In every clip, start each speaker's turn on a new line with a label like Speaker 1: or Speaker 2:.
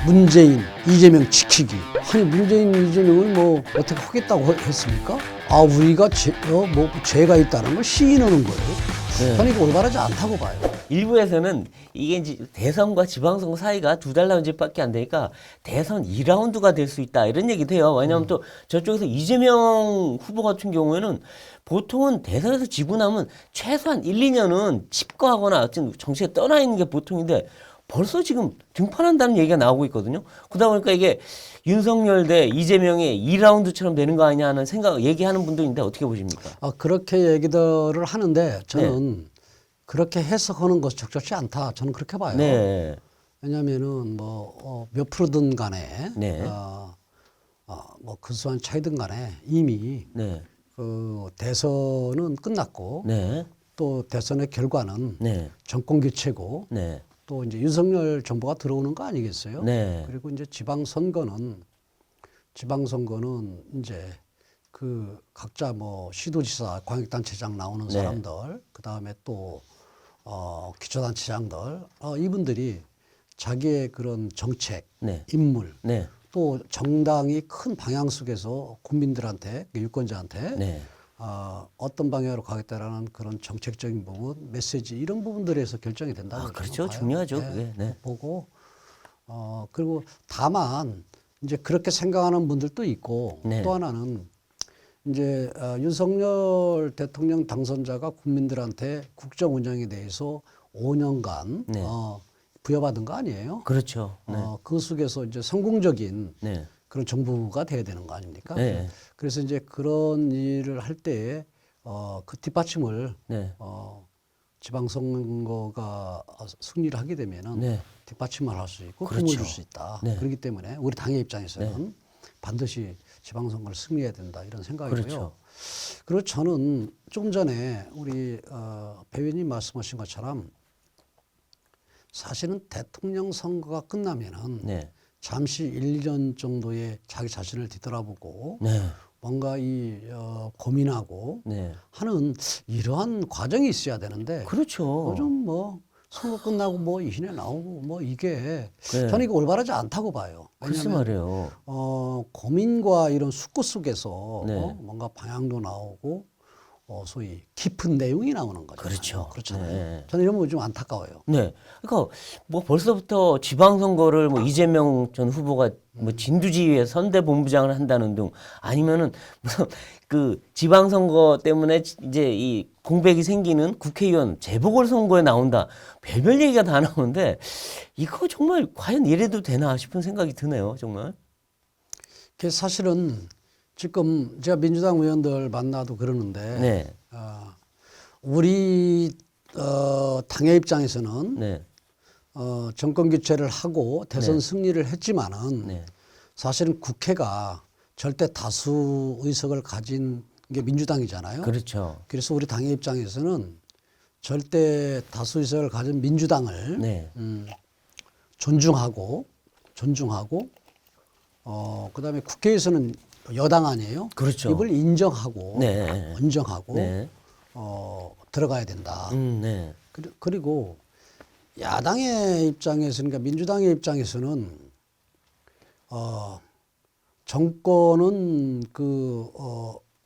Speaker 1: 문재인, 이재명 지키기. 아니 문재인, 이재명을 뭐 어떻게 하겠다고 했습니까? 아 우리가 죄가 있다는 걸 시인하는 거예요.
Speaker 2: 네.
Speaker 1: 저는 이거 올바르지 않다고 봐요.
Speaker 2: 일부에서는 이게 이제 대선과 지방선거 사이가 2달 남짓밖에 안 되니까 대선 2라운드가 될 수 있다 이런 얘기도 해요. 왜냐하면 또 저쪽에서 이재명 후보 같은 경우에는 보통은 대선에서 지고 나면 최소한 1, 2년은 집거하거나 어떤 정치에 떠나 있는 게 보통인데 벌써 지금 등판한다는 얘기가 나오고 있거든요. 그러다 보니까 이게 윤석열 대 이재명의 2라운드처럼 되는 거 아니냐 하는 생각 얘기하는 분도 있는데 어떻게 보십니까?
Speaker 1: 아 그렇게 얘기들을 하는데 저는 그렇게 해석하는 것이 적절치 않다. 저는 그렇게 봐요.
Speaker 2: 네.
Speaker 1: 왜냐하면은 뭐 몇 프로든 간에
Speaker 2: 네.
Speaker 1: 뭐 근소한 차이든 간에 이미
Speaker 2: 네.
Speaker 1: 그 대선은 끝났고
Speaker 2: 네.
Speaker 1: 또 대선의 결과는
Speaker 2: 네.
Speaker 1: 정권 교체고
Speaker 2: 네.
Speaker 1: 또 이제 윤석열 정부가 들어오는 거 아니겠어요?
Speaker 2: 네.
Speaker 1: 그리고 이제 지방선거는 이제 그 각자 뭐 시도지사, 광역단체장 나오는
Speaker 2: 네.
Speaker 1: 사람들, 그 다음에 또 기초단체장들 이분들이 자기의 그런 정책,
Speaker 2: 네.
Speaker 1: 인물,
Speaker 2: 네.
Speaker 1: 또 정당이 큰 방향 속에서 국민들한테, 유권자한테
Speaker 2: 네.
Speaker 1: 어떤 방향으로 가겠다라는 그런 정책적인 부분, 메시지 이런 부분들에서 결정이 된다고
Speaker 2: 그렇죠.
Speaker 1: 봐요.
Speaker 2: 중요하죠.
Speaker 1: 네,
Speaker 2: 그게. 네.
Speaker 1: 보고 그리고 다만 이제 그렇게 생각하는 분들도 있고
Speaker 2: 네.
Speaker 1: 또 하나는 이제 윤석열 대통령 당선자가 국민들한테 국정 운영에 대해서 5년간
Speaker 2: 네.
Speaker 1: 부여받은 거 아니에요?
Speaker 2: 그렇죠. 네.
Speaker 1: 그 속에서 이제 성공적인
Speaker 2: 네.
Speaker 1: 그런 정부가 돼야 되는 거 아닙니까?
Speaker 2: 네.
Speaker 1: 그래서 이제 그런 일을 할 때에 그 뒷받침을
Speaker 2: 네.
Speaker 1: 지방선거가 승리를 하게 되면은
Speaker 2: 네.
Speaker 1: 뒷받침을 할 수 있고
Speaker 2: 그렇죠.
Speaker 1: 힘을 줄 수 있다.
Speaker 2: 네.
Speaker 1: 그렇기 때문에 우리 당의 입장에서는 반드시 지방선거를 승리해야 된다 이런 생각이고요.
Speaker 2: 그렇죠.
Speaker 1: 그리고 저는 좀 전에 우리 배 의원님 말씀하신 것처럼 사실은 대통령 선거가 끝나면은
Speaker 2: 네.
Speaker 1: 잠시 1, 2년 정도의 자기 자신을 뒤돌아보고
Speaker 2: 네.
Speaker 1: 뭔가 고민하고
Speaker 2: 네.
Speaker 1: 하는 이러한 과정이 있어야 되는데
Speaker 2: 그렇죠.
Speaker 1: 요즘 뭐 선거 끝나고 뭐 이신에 나오고 뭐 이게
Speaker 2: 네.
Speaker 1: 저는 이거 올바르지 않다고 봐요.
Speaker 2: 글쎄 말이에요.
Speaker 1: 고민과 이런 숙고 속에서
Speaker 2: 네.
Speaker 1: 뭔가 방향도 나오고 소위 깊은 내용이 나오는 거죠.
Speaker 2: 그렇죠.
Speaker 1: 그렇잖아요.
Speaker 2: 네.
Speaker 1: 저는 이런 거 좀 안타까워요.
Speaker 2: 네. 그러니까 뭐 벌써부터 지방선거를 뭐 이재명 전 후보가 뭐 진두지휘에 선대본부장을 한다는 등 아니면은 무슨 그 지방선거 때문에 이제 이 공백이 생기는 국회의원 재보궐선거에 나온다. 별별 얘기가 다 나오는데 이거 정말 과연 이래도 되나 싶은 생각이 드네요. 정말.
Speaker 1: 그 사실은 지금 제가 민주당 의원들 만나도 그러는데
Speaker 2: 네.
Speaker 1: 우리 당의 입장에서는
Speaker 2: 네.
Speaker 1: 정권 교체를 하고 대선
Speaker 2: 네.
Speaker 1: 승리를 했지만은
Speaker 2: 네.
Speaker 1: 사실은 국회가 절대 다수 의석을 가진 게 민주당이잖아요.
Speaker 2: 그렇죠.
Speaker 1: 그래서 우리 당의 입장에서는 절대 다수 의석을 가진 민주당을
Speaker 2: 네.
Speaker 1: 존중하고 그다음에 국회에서는 여당 아니에요.
Speaker 2: 그렇죠.
Speaker 1: 이걸 인정하고
Speaker 2: 네. 네.
Speaker 1: 들어가야 된다.
Speaker 2: 네.
Speaker 1: 그리고 야당의 입장에서 그러니까 민주당의 입장에서는 정권은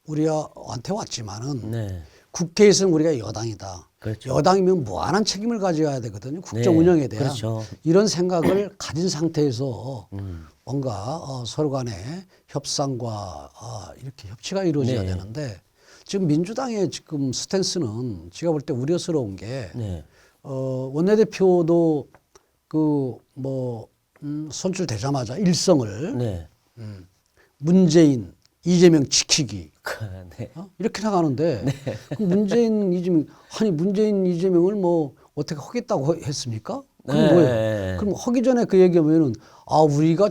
Speaker 1: 우리한테 왔지만은
Speaker 2: 네.
Speaker 1: 국회에서는 우리가 여당이다.
Speaker 2: 그렇죠.
Speaker 1: 여당이면 무한한 책임을 가져야 되거든요. 국정
Speaker 2: 네.
Speaker 1: 운영에 대한
Speaker 2: 그렇죠.
Speaker 1: 이런 생각을 가진 상태에서 뭔가 서로 간에 협상과 이렇게 협치가 이루어져야
Speaker 2: 네.
Speaker 1: 되는데 지금 민주당의 지금 스탠스는 제가 볼 때 우려스러운 게
Speaker 2: 네.
Speaker 1: 원내대표도 선출되자마자 일성을
Speaker 2: 네.
Speaker 1: 문재인, 이재명 지키기
Speaker 2: 네.
Speaker 1: 이렇게 나가는데 그 문재인, 이재명을 뭐 어떻게 하겠다고 했습니까? 그럼
Speaker 2: 네.
Speaker 1: 뭐예요? 그럼 하기 전에 그 얘기하면은 우리가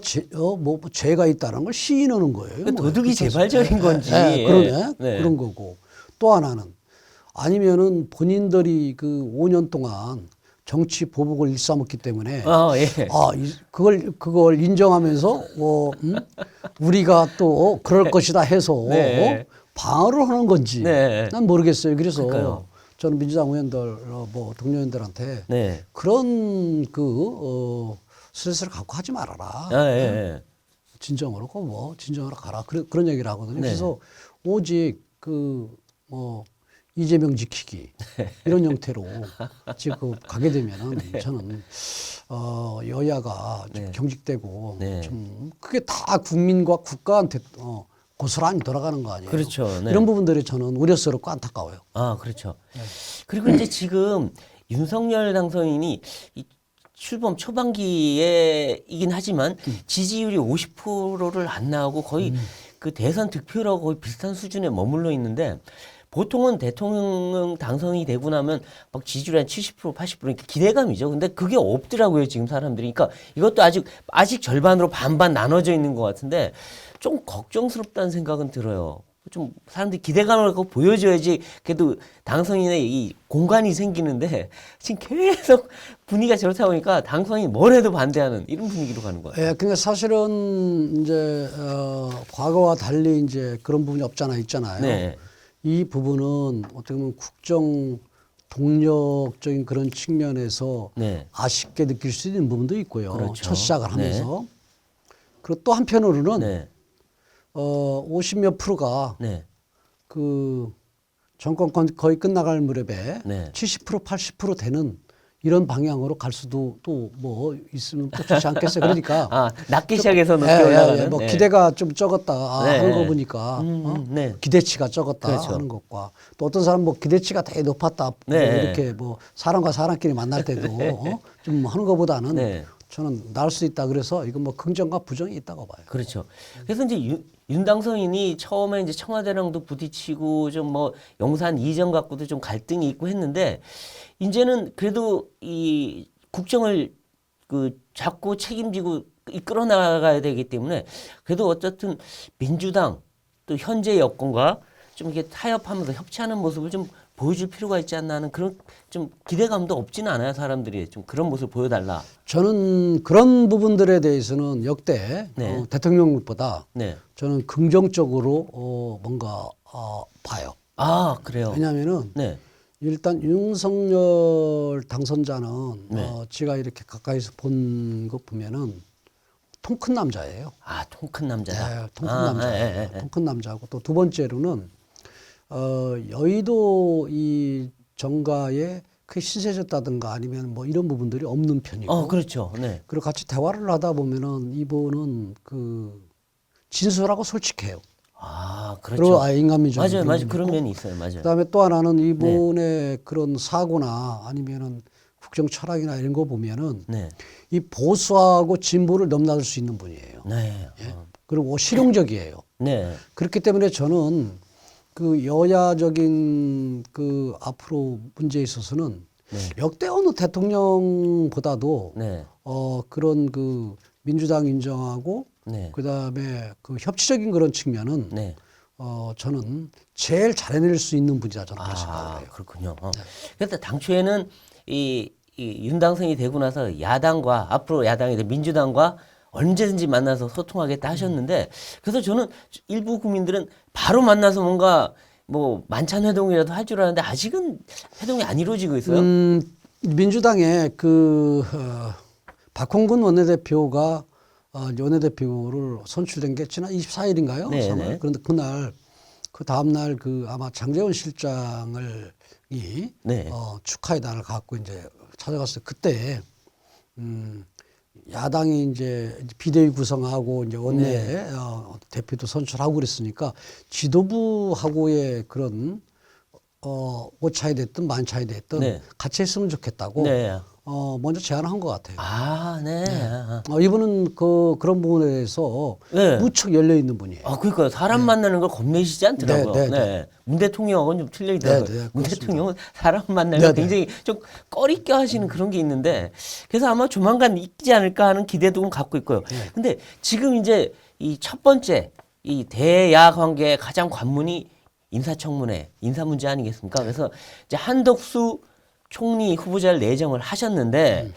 Speaker 1: 죄가 있다는 걸 시인하는 거예요.
Speaker 2: 그 도둑이 재발적인 건지.
Speaker 1: 그러네.
Speaker 2: 네.
Speaker 1: 그런 거고. 또 하나는 아니면은 본인들이 그 5년 동안 정치 보복을 일삼았기 때문에
Speaker 2: 예.
Speaker 1: 그걸 인정하면서 우리가 또 그럴 것이다 해서
Speaker 2: 네.
Speaker 1: 방어를 하는 건지
Speaker 2: 네.
Speaker 1: 난 모르겠어요. 그래서
Speaker 2: 그러니까요.
Speaker 1: 저는 민주당 의원들 동료 의원들한테
Speaker 2: 네.
Speaker 1: 그런 스트레스를 갖고 하지 말아라.
Speaker 2: 아, 예, 예.
Speaker 1: 진정으로 뭐 진정으로 가라. 그런 얘기를 하거든요.
Speaker 2: 네.
Speaker 1: 그래서 오직 그 뭐 이재명 지키기 이런 형태로 지금 가게 되면은 저는 여야가 좀
Speaker 2: 네.
Speaker 1: 경직되고
Speaker 2: 네.
Speaker 1: 좀 그게 다 국민과 국가한테 고스란히 돌아가는 거 아니에요.
Speaker 2: 그렇죠. 네.
Speaker 1: 이런 부분들이 저는 우려스럽고 안타까워요.
Speaker 2: 아, 그렇죠. 그리고 이제 지금 윤석열 당선인이 이 출범 초반기에이긴 하지만 지지율이 50%를 안 나오고 거의 그 대선 득표라고 거의 비슷한 수준에 머물러 있는데 보통은 대통령 당선이 되고 나면 막 지지율 한 70%, 80% 이렇게 기대감이죠. 근데 그게 없더라고요, 지금 사람들이. 그러니까 이것도 아직 절반으로 반반 나눠져 있는 것 같은데 좀 걱정스럽다는 생각은 들어요. 좀 사람들이 기대감을 갖고 보여줘야지 그래도 당선인의 이 공간이 생기는데 지금 계속 분위기가 저렇다 보니까 당선인이 뭘 해도 반대하는 이런 분위기로 가는 거예요.
Speaker 1: 예, 근데 사실은 이제 과거와 달리 이제 그런 부분이 있잖아요.
Speaker 2: 네.
Speaker 1: 이 부분은 어떻게 보면 국정 동력적인 그런 측면에서
Speaker 2: 네.
Speaker 1: 아쉽게 느낄 수 있는 부분도 있고요.
Speaker 2: 그렇죠.
Speaker 1: 첫 시작을 하면서. 그리고 또 한편으로는
Speaker 2: 네.
Speaker 1: 50몇 프로가
Speaker 2: 네.
Speaker 1: 그 정권 거의 끝나갈 무렵에
Speaker 2: 네.
Speaker 1: 70% 80% 되는 이런 방향으로 갈 수도 또 뭐 있으면 또 좋지 않겠어요. 그러니까
Speaker 2: 아, 낮게 시작해서 높게
Speaker 1: 예,
Speaker 2: 올라가는.
Speaker 1: 예, 뭐
Speaker 2: 네.
Speaker 1: 기대가 좀 적었다
Speaker 2: 네.
Speaker 1: 하는 거 보니까
Speaker 2: 네.
Speaker 1: 기대치가 적었다
Speaker 2: 그렇죠.
Speaker 1: 하는 것과 또 어떤 사람 뭐 기대치가 되게 높았다
Speaker 2: 네.
Speaker 1: 뭐 이렇게 뭐 사람과 사람끼리 만날 때도 좀 하는 것보다는
Speaker 2: 네.
Speaker 1: 저는 나을 수 있다 그래서 이건 뭐 긍정과 부정이 있다고 봐요.
Speaker 2: 그렇죠. 그래서 이제 윤 당선인이 처음에 이제 청와대랑도 부딪히고 좀 뭐 용산 이전 갖고도 좀 갈등이 있고 했는데 이제는 그래도 이 국정을 그 잡고 책임지고 이끌어 나가야 되기 때문에 그래도 어쨌든 민주당 또 현재 여권과 좀 이렇게 타협하면서 협치하는 모습을 좀 보여줄 필요가 있지 않나 하는 그런 좀 기대감도 없지는 않아요. 사람들이 좀 그런 모습을 보여달라.
Speaker 1: 저는 그런 부분들에 대해서는 역대
Speaker 2: 네.
Speaker 1: 대통령보다
Speaker 2: 네.
Speaker 1: 저는 긍정적으로 뭔가 봐요.
Speaker 2: 아, 그래요.
Speaker 1: 왜냐하면은
Speaker 2: 네.
Speaker 1: 일단 윤석열 당선자는
Speaker 2: 네.
Speaker 1: 제가 이렇게 가까이서 본 거 보면은 통 큰 남자예요.
Speaker 2: 아, 통 큰 남자다.
Speaker 1: 네, 통 큰 남자예요.
Speaker 2: 예, 예, 예.
Speaker 1: 통 큰 남자고 또 두 번째로는 여의도 이 정가에 크게 신세졌다든가 아니면 뭐 이런 부분들이 없는 편이고.
Speaker 2: 그렇죠. 네.
Speaker 1: 그리고 같이 대화를 하다 보면은 이분은 그 진솔하고 솔직해요.
Speaker 2: 아,
Speaker 1: 그리고
Speaker 2: 그렇죠.
Speaker 1: 인간미적인
Speaker 2: 맞아요,
Speaker 1: 그런
Speaker 2: 맞아요.
Speaker 1: 부분이
Speaker 2: 그런
Speaker 1: 있고.
Speaker 2: 면이 있어요, 맞아요.
Speaker 1: 그다음에 또 하나는 이분의 그런 사고나 아니면은 국정 철학이나 이런 거 보면은
Speaker 2: 네,
Speaker 1: 이 보수하고 진보를 넘나들 수 있는 분이에요.
Speaker 2: 네,
Speaker 1: 그리고 실용적이에요.
Speaker 2: 네,
Speaker 1: 그렇기 때문에 저는 그 여야적인 그 앞으로 문제에 있어서는
Speaker 2: 네.
Speaker 1: 역대 어느 대통령보다도
Speaker 2: 네,
Speaker 1: 그런 그 민주당 인정하고
Speaker 2: 네,
Speaker 1: 그다음에 그 협치적인 그런 측면은
Speaker 2: 네.
Speaker 1: 저는 제일 잘해낼 수 있는 분이다 저는 그렇게 생각을
Speaker 2: 아,
Speaker 1: 해요.
Speaker 2: 그렇군요. 그래서 당초에는 이 윤당선이 되고 나서 야당과 앞으로 야당이 돼 민주당과 언제든지 만나서 소통하겠다 하셨는데 그래서 저는 일부 국민들은 바로 만나서 뭔가 뭐 만찬 회동이라도 할 줄 알았는데 아직은 회동이 안 이루어지고 있어요.
Speaker 1: 민주당의 그 박홍근 원내대표가 원내대표를 선출된 게 지난 24일인가요?
Speaker 2: 네, 네.
Speaker 1: 그런데 그날 그 다음 날 그 아마 장제원 실장을
Speaker 2: 네.
Speaker 1: 축하의 날을 갖고 이제 찾아갔어요. 그때 야당이 이제 비대위 구성하고 이제 원내 대표도 선출하고 그랬으니까 지도부하고의 그런 오차이 됐든 만차이 됐든
Speaker 2: 네.
Speaker 1: 같이 했으면 좋겠다고
Speaker 2: 네.
Speaker 1: 먼저 제안을 한 것 같아요.
Speaker 2: 아, 네.
Speaker 1: 이분은 이런 부분에 대해서
Speaker 2: 네.
Speaker 1: 무척 열려 있는 분이에요.
Speaker 2: 아, 그러니까 사람 만나는 걸 겁내시지 않더라고요.
Speaker 1: 네,
Speaker 2: 네,
Speaker 1: 네,
Speaker 2: 문 대통령하고는 좀 틀리더라고요.
Speaker 1: 네, 네,
Speaker 2: 문
Speaker 1: 그렇습니다.
Speaker 2: 대통령은 사람 만나는 걸
Speaker 1: 네, 네.
Speaker 2: 굉장히 좀 꺼리껴 하시는 그런 게 있는데 그래서 아마 조만간 있지 않을까 하는 기대도 좀 갖고 있고요.
Speaker 1: 네.
Speaker 2: 근데 지금 이제 이 첫 번째 이 대야 관계의 가장 관문이 인사청문회, 인사 문제 아니겠습니까? 그래서 이제 한덕수 총리 후보자를 내정을 하셨는데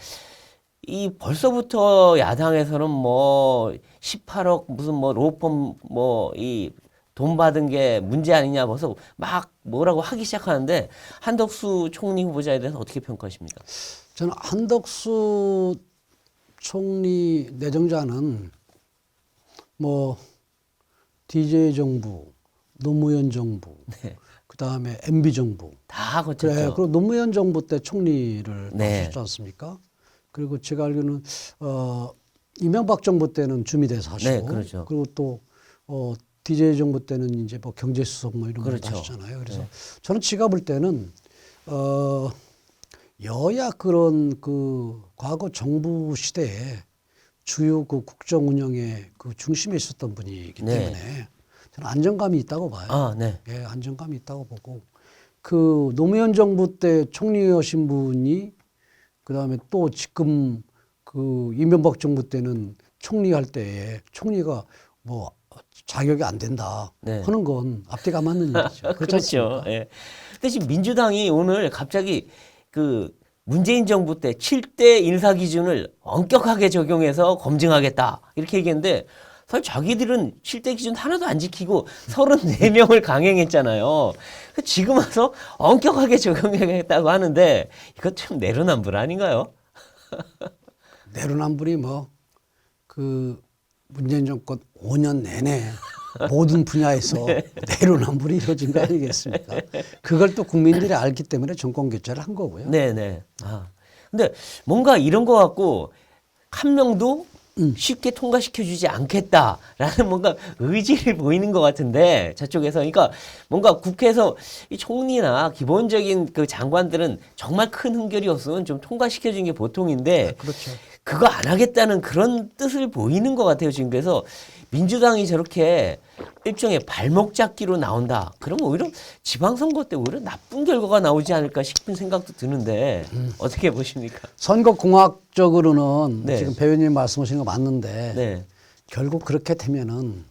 Speaker 2: 이 벌써부터 야당에서는 뭐 18억 무슨 뭐 로펌 뭐 이 돈 받은 게 문제 아니냐 벌써 막 뭐라고 하기 시작하는데 한덕수 총리 후보자에 대해서 어떻게 평가하십니까?
Speaker 1: 저는 한덕수 총리 내정자는 뭐 DJ 정부, 노무현 정부,
Speaker 2: 네.
Speaker 1: 그다음에 MB 정부.
Speaker 2: 다
Speaker 1: 그래.
Speaker 2: 거쳤죠.
Speaker 1: 그리고 노무현 정부 때 총리를
Speaker 2: 네.
Speaker 1: 맡으셨지 않습니까? 그리고 제가 알기로는 이명박 정부 때는 주미대사 하시고,
Speaker 2: 네, 그렇죠.
Speaker 1: 그리고 또 DJ 정부 때는 이제 뭐 경제수석 뭐 이런 거
Speaker 2: 그렇죠.
Speaker 1: 하시잖아요. 그래서
Speaker 2: 네.
Speaker 1: 저는 제가 볼 때는 여야 그런 그 과거 정부 시대에 주요 그 국정 운영의 그 중심에 있었던 분이기
Speaker 2: 네.
Speaker 1: 때문에 저는 안정감이 있다고 봐요.
Speaker 2: 아, 네.
Speaker 1: 예, 안정감이 있다고 보고 그 노무현 정부 때 총리하신 분이 그다음에 또 지금 그 이명박 정부 때는 총리할 때에 총리가 뭐 자격이 안 된다
Speaker 2: 네.
Speaker 1: 하는 건 앞뒤가 맞는 일이죠. 그렇지
Speaker 2: 그렇죠.
Speaker 1: 않습니까?
Speaker 2: 예. 근데 지금 민주당이 오늘 갑자기 그 문재인 정부 때 7대 인사 기준을 엄격하게 적용해서 검증하겠다. 이렇게 얘기했는데 사실 자기들은 7대 기준 하나도 안 지키고 34명을 강행했잖아요. 지금 와서 엄격하게 적용하겠다고 하는데 이것 좀 내로남불 아닌가요?
Speaker 1: 내로남불이 뭐 그 문재인 정권 5년 내내 모든 분야에서 내로남불이 이루어진 거 아니겠습니까? 그걸 또 국민들이 알기 때문에 정권 교체를 한 거고요.
Speaker 2: 네네. 아. 근데 뭔가 이런 거 갖고 한 명도 쉽게 통과시켜주지 않겠다라는 뭔가 의지를 보이는 것 같은데 저쪽에서 그러니까 뭔가 국회에서 이 총리나 기본적인 그 장관들은 정말 큰 흥결이 없으면 좀 통과시켜주는 게 보통인데
Speaker 1: 그렇죠.
Speaker 2: 그거 안 하겠다는 그런 뜻을 보이는 것 같아요 지금. 그래서 민주당이 저렇게 일종의 발목 잡기로 나온다. 그러면 오히려 지방선거 때 오히려 나쁜 결과가 나오지 않을까 싶은 생각도 드는데 어떻게 보십니까?
Speaker 1: 선거공학적으로는
Speaker 2: 네.
Speaker 1: 지금 배우님 말씀하시는 거 맞는데
Speaker 2: 네.
Speaker 1: 결국 그렇게 되면은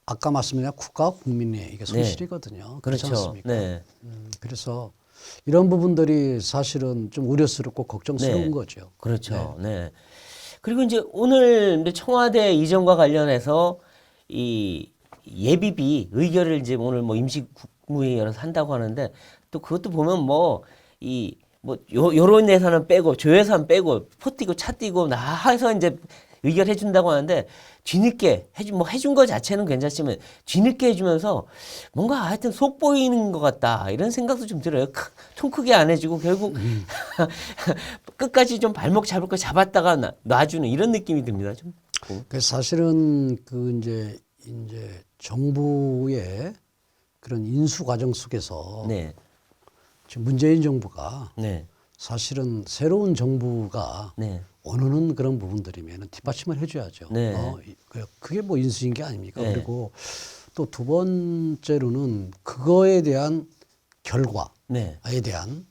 Speaker 1: 아까 말씀드린 국가와 국민의 이게 손실이거든요. 그렇지
Speaker 2: 그렇죠.
Speaker 1: 않습니까?
Speaker 2: 네.
Speaker 1: 그래서 이런 부분들이 사실은 좀 우려스럽고 걱정스러운
Speaker 2: 네.
Speaker 1: 거죠.
Speaker 2: 그렇죠. 네. 그리고 이제 오늘 이제 청와대 이전과 관련해서 이 예비비 의결을 이제 오늘 뭐 임시국무회의 열어서 한다고 하는데 또 그것도 보면 뭐 이 뭐 요런 예산은 빼고 저 예산 빼고 포 뛰고 차 뛰고 나 해서 이제 의결해 준다고 하는데 뒤늦게 해준 거 자체는 괜찮지만 뒤늦게 해주면서 뭔가 하여튼 속 보이는 것 같다 이런 생각도 좀 들어요. 통 크게 안 해주고 결국 끝까지 좀 발목 잡을 거 잡았다가 놔주는 이런 느낌이 듭니다. 좀.
Speaker 1: 그래서 사실은 그 이제 정부의 그런 인수 과정 속에서
Speaker 2: 네.
Speaker 1: 지금 문재인 정부가
Speaker 2: 네.
Speaker 1: 사실은 새로운 정부가
Speaker 2: 네.
Speaker 1: 원하는 그런 부분들이면 뒷받침을 해줘야죠.
Speaker 2: 네.
Speaker 1: 그게 뭐 인수인 게 아닙니까?
Speaker 2: 네.
Speaker 1: 그리고 또 두 번째로는 그거에 대한 결과에
Speaker 2: 네.
Speaker 1: 대한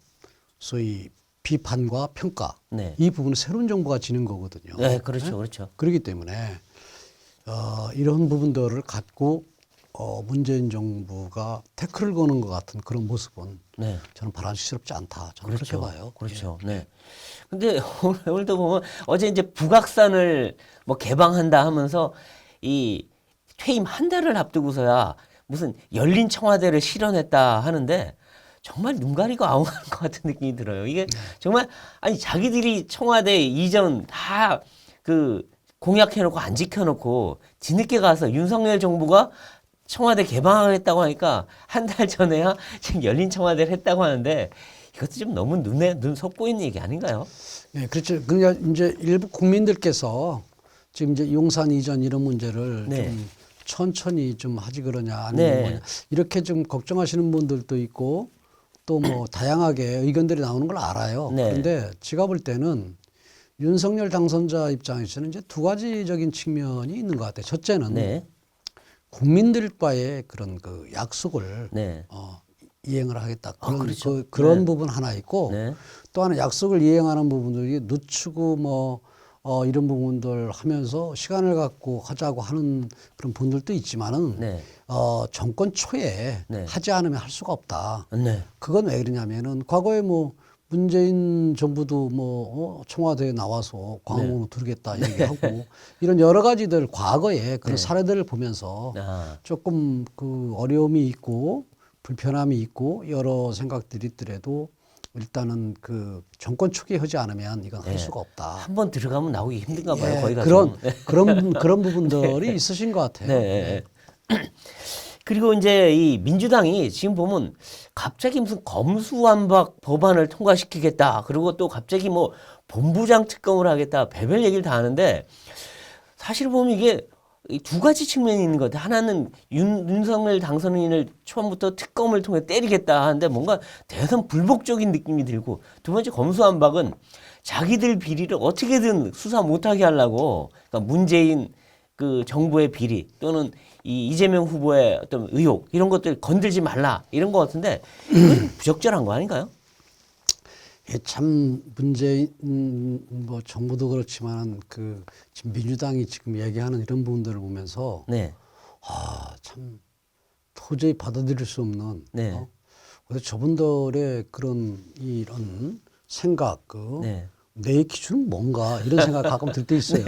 Speaker 1: 소위 비판과 평가
Speaker 2: 네.
Speaker 1: 이 부분은 새로운 정부가 지는 거거든요.
Speaker 2: 네. 그렇죠. 그렇죠.
Speaker 1: 그렇기 때문에 이런 부분들을 갖고 문재인 정부가 태클을 거는 것 같은 그런 모습은
Speaker 2: 네.
Speaker 1: 저는 바람직스럽지 않다. 저는
Speaker 2: 그렇죠.
Speaker 1: 그렇게 봐요.
Speaker 2: 그렇죠. 네. 근데 오늘도 보면 어제 이제 북악산을 뭐 개방한다 하면서 이 퇴임 한 달을 앞두고서야 무슨 열린 청와대를 실현했다 하는데 정말 눈 가리고 아웅하는 것 같은 느낌이 들어요. 이게 정말 아니 자기들이 청와대 이전 다 그 공약해놓고 안 지켜놓고 뒤늦게 가서 윤석열 정부가 청와대 개방하겠다고 하니까 한 달 전에야 지금 열린 청와대를 했다고 하는데 이것도 좀 너무 눈 속보이는 얘기 아닌가요?
Speaker 1: 네, 그렇죠. 그러니까 이제 일부 국민들께서 지금 이제 용산 이전 이런 문제를
Speaker 2: 네.
Speaker 1: 좀 천천히 좀 하지 그러냐 아니면
Speaker 2: 네.
Speaker 1: 뭐냐 이렇게 좀 걱정하시는 분들도 있고 또 뭐 다양하게 의견들이 나오는 걸 알아요.
Speaker 2: 네.
Speaker 1: 그런데 제가 볼 때는 윤석열 당선자 입장에서는 이제 두 가지적인 측면이 있는 것 같아요. 첫째는
Speaker 2: 네.
Speaker 1: 국민들과의 그런 그 약속을
Speaker 2: 네.
Speaker 1: 이행을 하겠다. 그런
Speaker 2: 그렇죠.
Speaker 1: 그런
Speaker 2: 네.
Speaker 1: 부분 하나 있고
Speaker 2: 네.
Speaker 1: 또 하나 약속을 이행하는 부분들이 늦추고 뭐 이런 부분들 하면서 시간을 갖고 하자고 하는 그런 분들도 있지만은
Speaker 2: 네.
Speaker 1: 정권 초에
Speaker 2: 네.
Speaker 1: 하지 않으면 할 수가 없다.
Speaker 2: 네.
Speaker 1: 그건 왜 그러냐면은 과거에 뭐 문재인 정부도 뭐 청와대에 나와서 광화문으로 들겠다 얘기하고 이런 여러 가지들 과거에 그런 사례들을 보면서
Speaker 2: 아.
Speaker 1: 조금 그 어려움이 있고 불편함이 있고 여러 생각들이 있더라도 일단은 그 정권 초기하지 않으면 이건 할
Speaker 2: 네.
Speaker 1: 수가 없다.
Speaker 2: 한번 들어가면 나오기 힘든가 봐요.
Speaker 1: 예,
Speaker 2: 거기 가서.
Speaker 1: 그런 부분들이 있으신 것 같아요.
Speaker 2: 네. 그리고 이제 이 민주당이 지금 보면 갑자기 무슨 검수완박 법안을 통과시키겠다. 그리고 또 갑자기 뭐 본부장 특검을 하겠다. 별별 얘기를 다 하는데 사실 보면 이게 이 두 가지 측면이 있는 것 같아요. 하나는 윤석열 당선인을 처음부터 특검을 통해 때리겠다 하는데 뭔가 대선 불복적인 느낌이 들고 두 번째 검수완박은 자기들 비리를 어떻게든 수사 못하게 하려고 그러니까 문재인 그 정부의 비리 또는 이 이재명 후보의 어떤 의혹 이런 것들 건들지 말라 이런 것 같은데 이건 부적절한 거 아닌가요?
Speaker 1: 예, 참 문재인 뭐 정부도 그렇지만 그 지금 민주당이 지금 얘기하는 이런 부분들을 보면서
Speaker 2: 네,
Speaker 1: 참 도저히 받아들일 수 없는
Speaker 2: 네.
Speaker 1: 그래서 저분들의 그런 이런 생각
Speaker 2: 네.
Speaker 1: 내 기준은 뭔가 이런 생각 가끔 들 때 있어요.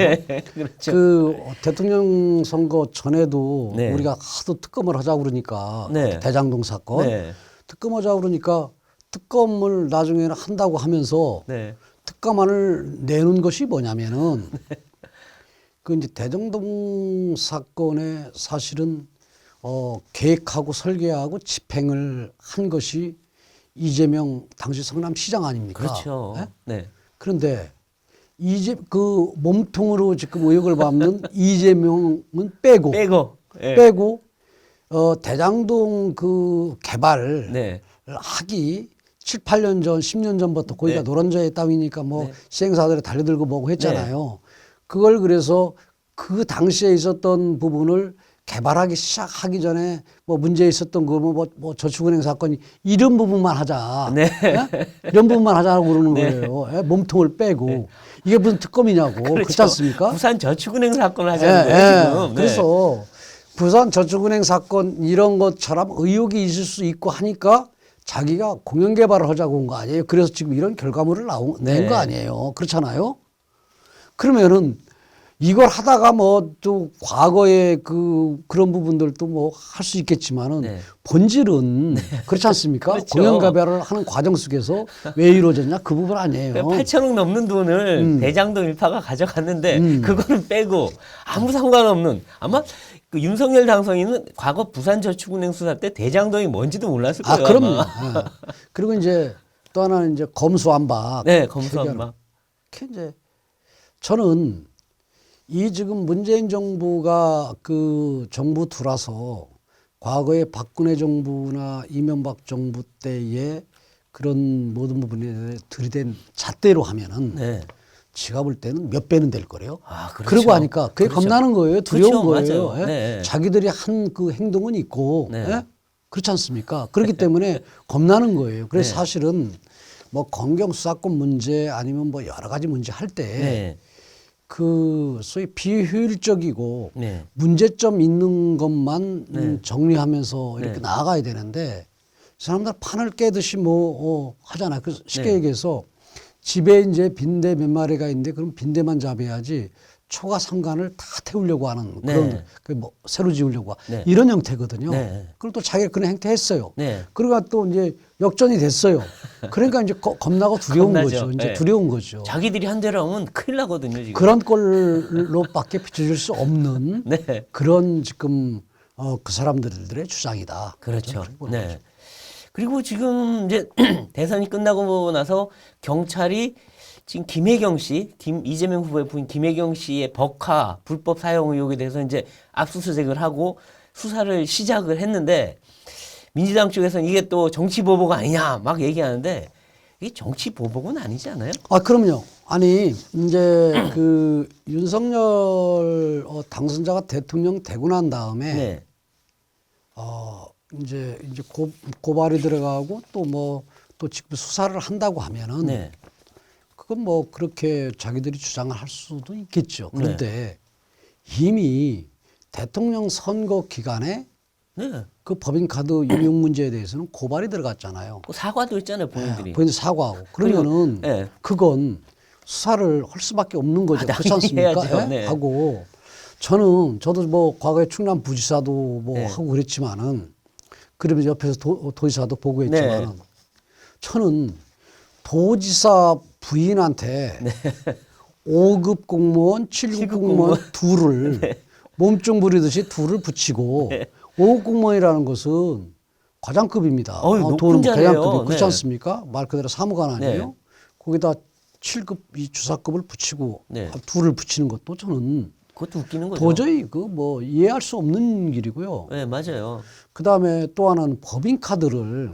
Speaker 2: 그렇죠.
Speaker 1: 그 대통령 선거 전에도
Speaker 2: 네.
Speaker 1: 우리가 하도 특검을 하자고 그러니까
Speaker 2: 네.
Speaker 1: 대장동 사건
Speaker 2: 네,
Speaker 1: 특검하자고 그러니까 특검을 나중에는 한다고 하면서
Speaker 2: 네,
Speaker 1: 특검안을 내놓은 것이 뭐냐면은 그 이제 대장동 사건에 사실은 계획하고 설계하고 집행을 한 것이 이재명 당시 성남시장 아닙니까?
Speaker 2: 그렇죠.
Speaker 1: 예?
Speaker 2: 네,
Speaker 1: 그런데 이제 그 몸통으로 지금 의혹을 받는 이재명은 빼고
Speaker 2: 예.
Speaker 1: 대장동 그 개발을
Speaker 2: 네,
Speaker 1: 하기 7, 8년 전, 10년 전부터 거기가
Speaker 2: 네.
Speaker 1: 노른자의 땅이니까 뭐
Speaker 2: 네.
Speaker 1: 시행사들이 달려들고 뭐고 했잖아요. 그걸 그래서 그 당시에 있었던 부분을 개발하기 시작하기 전에 뭐 문제 있었던 그 뭐 저축은행 사건이 이런 부분만 하자.
Speaker 2: 네.
Speaker 1: 예? 이런 부분만 하자고 그러는 거예요. 예? 몸통을 빼고. 이게 무슨 특검이냐고. 그렇지 않습니까?
Speaker 2: 부산 저축은행 사건을
Speaker 1: 예,
Speaker 2: 하자는 거예요,
Speaker 1: 예.
Speaker 2: 지금. 네.
Speaker 1: 그래서 부산 저축은행 사건 이런 것처럼 의혹이 있을 수 있고 하니까 자기가 공영 개발을 하자고 온 거 아니에요. 그래서 지금 이런 결과물을 낸 거
Speaker 2: 네.
Speaker 1: 아니에요. 그렇잖아요. 그러면은 이걸 하다가 뭐 또 과거에 그런 부분들도 뭐 할 수 있겠지만은
Speaker 2: 네.
Speaker 1: 본질은 그렇지 않습니까?
Speaker 2: 그렇죠.
Speaker 1: 공영 개발을 하는 과정 속에서 왜 이루어졌냐 그 부분 아니에요.
Speaker 2: 8천억 넘는 돈을 대장동 일파가 가져갔는데 그거는 빼고 아무 상관없는 아마 그 윤석열 당선인은 과거 부산저축은행 수사 때 대장동이 뭔지도 몰랐을 거예요.
Speaker 1: 그럼요.
Speaker 2: 아마.
Speaker 1: 예. 그리고 이제 또 하나는 이제 검수완박.
Speaker 2: 네, 검수완박.
Speaker 1: 이제 저는 이 지금 문재인 정부가 그 정부 들어서 과거에 박근혜 정부나 이명박 정부 때의 그런 모든 부분에 들이댄 잣대로 하면은
Speaker 2: 네.
Speaker 1: 지가 볼 때는 몇 배는 될 거래요.
Speaker 2: 아, 그렇죠.
Speaker 1: 그러고 하니까 그게
Speaker 2: 그렇죠.
Speaker 1: 겁나는 거예요. 두려운
Speaker 2: 그렇죠.
Speaker 1: 거예요.
Speaker 2: 맞아요.
Speaker 1: 예?
Speaker 2: 네.
Speaker 1: 자기들이 한 그 행동은 있고
Speaker 2: 네.
Speaker 1: 예? 그렇지 않습니까? 그렇기 때문에 겁나는 거예요. 그래서
Speaker 2: 네.
Speaker 1: 사실은 뭐 검경 수사권 문제 아니면 뭐 여러 가지 문제 할 때
Speaker 2: 네.
Speaker 1: 그 소위 비효율적이고
Speaker 2: 네.
Speaker 1: 문제점 있는 것만 정리하면서 이렇게
Speaker 2: 네.
Speaker 1: 나아가야 되는데 사람들 판을 깨듯이 뭐 하잖아요. 그래서 쉽게
Speaker 2: 네.
Speaker 1: 얘기해서 집에 이제 빈대 몇 마리가 있는데 그럼 빈대만 잡아야지 초가 상간을 다 태우려고 하는 그런
Speaker 2: 네.
Speaker 1: 그 뭐 새로 지으려고
Speaker 2: 네.
Speaker 1: 이런 형태거든요.
Speaker 2: 네.
Speaker 1: 그리고 또 자기가 그런 행태 했어요.
Speaker 2: 네.
Speaker 1: 그러니까 또 이제 역전이 됐어요. 그러니까 이제 겁나고 두려운
Speaker 2: 겁나죠.
Speaker 1: 거죠. 이제
Speaker 2: 네.
Speaker 1: 두려운 거죠.
Speaker 2: 자기들이 한 대로 하면 큰일 나거든요, 지금.
Speaker 1: 그런 꼴로밖에 비춰질 수 없는
Speaker 2: 네.
Speaker 1: 그런 지금 그 사람들의 주장이다.
Speaker 2: 그렇죠.
Speaker 1: 저는 그렇게 보는
Speaker 2: 네.
Speaker 1: 거죠.
Speaker 2: 그리고 지금 이제 대선이 끝나고 나서 경찰이 지금 김혜경 씨, 이재명 후보의 부인 김혜경 씨의 법카 불법 사용 의혹에 대해서 이제 압수수색을 하고 수사를 시작을 했는데 민주당 쪽에서는 이게 또 정치 보복 아니냐 막 얘기하는데 이게 정치 보복은 아니지 않아요?
Speaker 1: 아, 그럼요. 아니, 이제 그 윤석열 당선자가 대통령 되고 난 다음에
Speaker 2: 네.
Speaker 1: 이제 고발이 들어가고 또 뭐 또 지금 수사를 한다고 하면은
Speaker 2: 네.
Speaker 1: 그건 뭐 그렇게 자기들이 주장을 할 수도 있겠죠. 그런데 이미 대통령 선거 기간에
Speaker 2: 네.
Speaker 1: 그 법인카드 유용 문제에 대해서는 고발이 들어갔잖아요.
Speaker 2: 그 사과도 있잖아요, 본인들이.
Speaker 1: 본인 사과하고 그러면은
Speaker 2: 그리고, 네.
Speaker 1: 그건 수사를 할 수밖에 없는 거죠.
Speaker 2: 아,
Speaker 1: 그렇지 않습니까?
Speaker 2: 해야죠.
Speaker 1: 예?
Speaker 2: 네.
Speaker 1: 하고 저도 뭐 과거에 충남 부지사도 뭐
Speaker 2: 네.
Speaker 1: 하고 그랬지만은 그러면 옆에서 도지사도 보고 했지만은
Speaker 2: 네.
Speaker 1: 저는 도지사 부인한테 5급 공무원, 7급 공무원 둘을 몸종 부리듯이 둘을 붙이고 5급 공무원이라는 것은 과장급입니다.
Speaker 2: 높은
Speaker 1: 돈은
Speaker 2: 자리예요.
Speaker 1: 과장급이 그렇지
Speaker 2: 네.
Speaker 1: 않습니까? 말 그대로 사무관 아니에요?
Speaker 2: 네.
Speaker 1: 거기다 7급 이 주사급을 붙이고
Speaker 2: 네.
Speaker 1: 둘을 붙이는 것도 저는
Speaker 2: 그것도 웃기는 거죠.
Speaker 1: 도저히 그 뭐 이해할 수 없는 길이고요.
Speaker 2: 네, 맞아요.
Speaker 1: 그다음에 또 하나는 법인카드를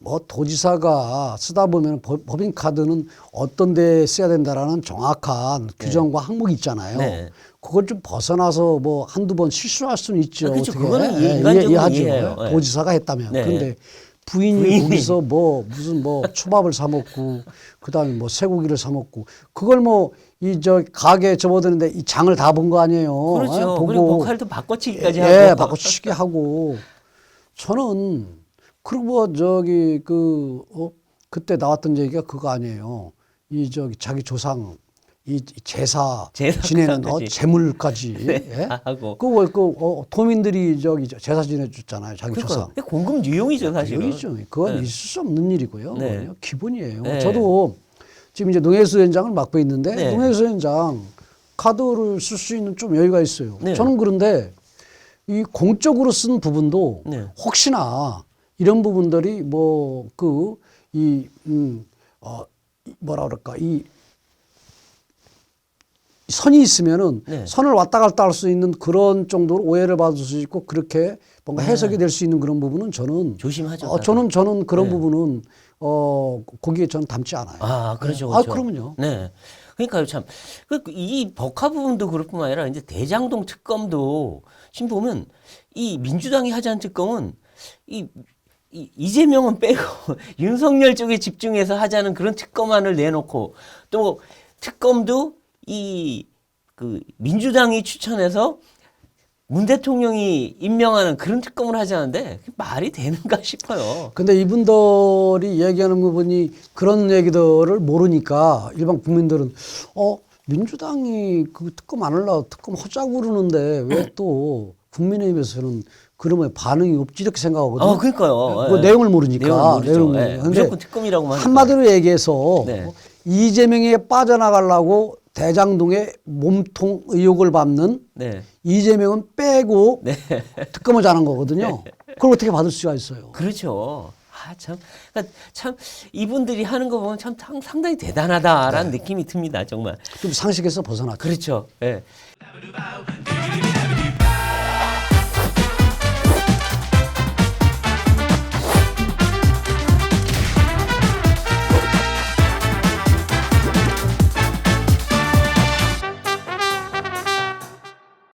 Speaker 1: 뭐 도지사가 쓰다 보면 법인카드는 어떤 데 써야 된다라는 정확한 규정과 항목이 있잖아요.
Speaker 2: 네.
Speaker 1: 그걸 좀 벗어나서 뭐 한두 번 실수할 수는 있죠.
Speaker 2: 그렇죠.
Speaker 1: 어떻게
Speaker 2: 그거는 인간적으로
Speaker 1: 이해하죠.
Speaker 2: 이해해요. 네.
Speaker 1: 도지사가 했다면.
Speaker 2: 네.
Speaker 1: 그런데 부인이 거기서 뭐 무슨 뭐 초밥을 사 먹고 그다음에 뭐 쇠고기를 사 먹고 그걸 뭐 이 저 가게 접어드는데 이 장을 다 본 거 아니에요.
Speaker 2: 그렇죠.
Speaker 1: 보고
Speaker 2: 그리고 역할도 바꿔치기까지
Speaker 1: 예,
Speaker 2: 하고.
Speaker 1: 바꿔치기 하고 저는 그리고 뭐 저기 그때 나왔던 얘기가 그거 아니에요. 이 저기 자기 조상 이 제사 지내는
Speaker 2: 제사까지.
Speaker 1: 재물까지
Speaker 2: 네,
Speaker 1: 예?
Speaker 2: 다 하고.
Speaker 1: 도민들이 저기 제사 지내줬잖아요. 자기 조상.
Speaker 2: 그러니까 공금 유용이죠, 사실은.
Speaker 1: 여기죠. 그건
Speaker 2: 네.
Speaker 1: 있을 수 없는 일이고요.
Speaker 2: 네.
Speaker 1: 그건요. 기본이에요.
Speaker 2: 네.
Speaker 1: 저도 지금 이제 농해수위원장을 맡고 있는데
Speaker 2: 네.
Speaker 1: 농해수위원장 카드를 쓸 수 있는 좀 여유가 있어요.
Speaker 2: 네.
Speaker 1: 저는 그런데 이 공적으로 쓴 부분도
Speaker 2: 네.
Speaker 1: 혹시나 이런 부분들이 뭐 뭐라 그럴까 이 선이 있으면은
Speaker 2: 네.
Speaker 1: 선을 왔다 갔다 할 수 있는 그런 정도로 오해를 받을 수 있고 그렇게 뭔가 해석이 될 수 있는 그런 부분은 저는
Speaker 2: 조심하죠.
Speaker 1: 저는 그런
Speaker 2: 네.
Speaker 1: 부분은 거기에 저는 담지 않아요.
Speaker 2: 아, 그렇죠.
Speaker 1: 아,
Speaker 2: 그렇죠.
Speaker 1: 그럼요.
Speaker 2: 네. 그러니까요, 참. 이 법화 부분도 그럴 뿐만 아니라 이제 대장동 특검도 지금 보면 이 민주당이 하자는 특검은 이재명은 빼고 윤석열 쪽에 집중해서 하자는 그런 특검안을 내놓고 또 특검도 민주당이 추천해서 문 대통령이 임명하는 그런 특검을 하자는데 그게 말이 되는가 싶어요.
Speaker 1: 근데 이분들이 얘기하는 부분이 그런 얘기들을 모르니까 일반 국민들은 민주당이 그 특검 안 하려고 특검 하자고 그러는데 왜 또 국민의힘에서는 그러면 반응이 없지 이렇게 생각하거든요.
Speaker 2: 그러니까요.
Speaker 1: 그 내용을 모르니까.
Speaker 2: 내용을 모르죠.
Speaker 1: 모르니까. 근데
Speaker 2: 무조건 특검이라고만 하니까.
Speaker 1: 한마디로 얘기해서
Speaker 2: 네.
Speaker 1: 이재명에게 빠져나가려고 대장동의 몸통 의혹을 받는
Speaker 2: 네.
Speaker 1: 이재명은 빼고
Speaker 2: 네.
Speaker 1: 특검을 자는 거거든요. 그걸 어떻게 받을 수가 있어요?
Speaker 2: 그렇죠. 그러니까 참 이분들이 하는 거 보면 참 상당히 대단하다라는 느낌이 듭니다. 정말.
Speaker 1: 좀 상식에서 벗어나죠.
Speaker 2: 그렇죠. 예. 네.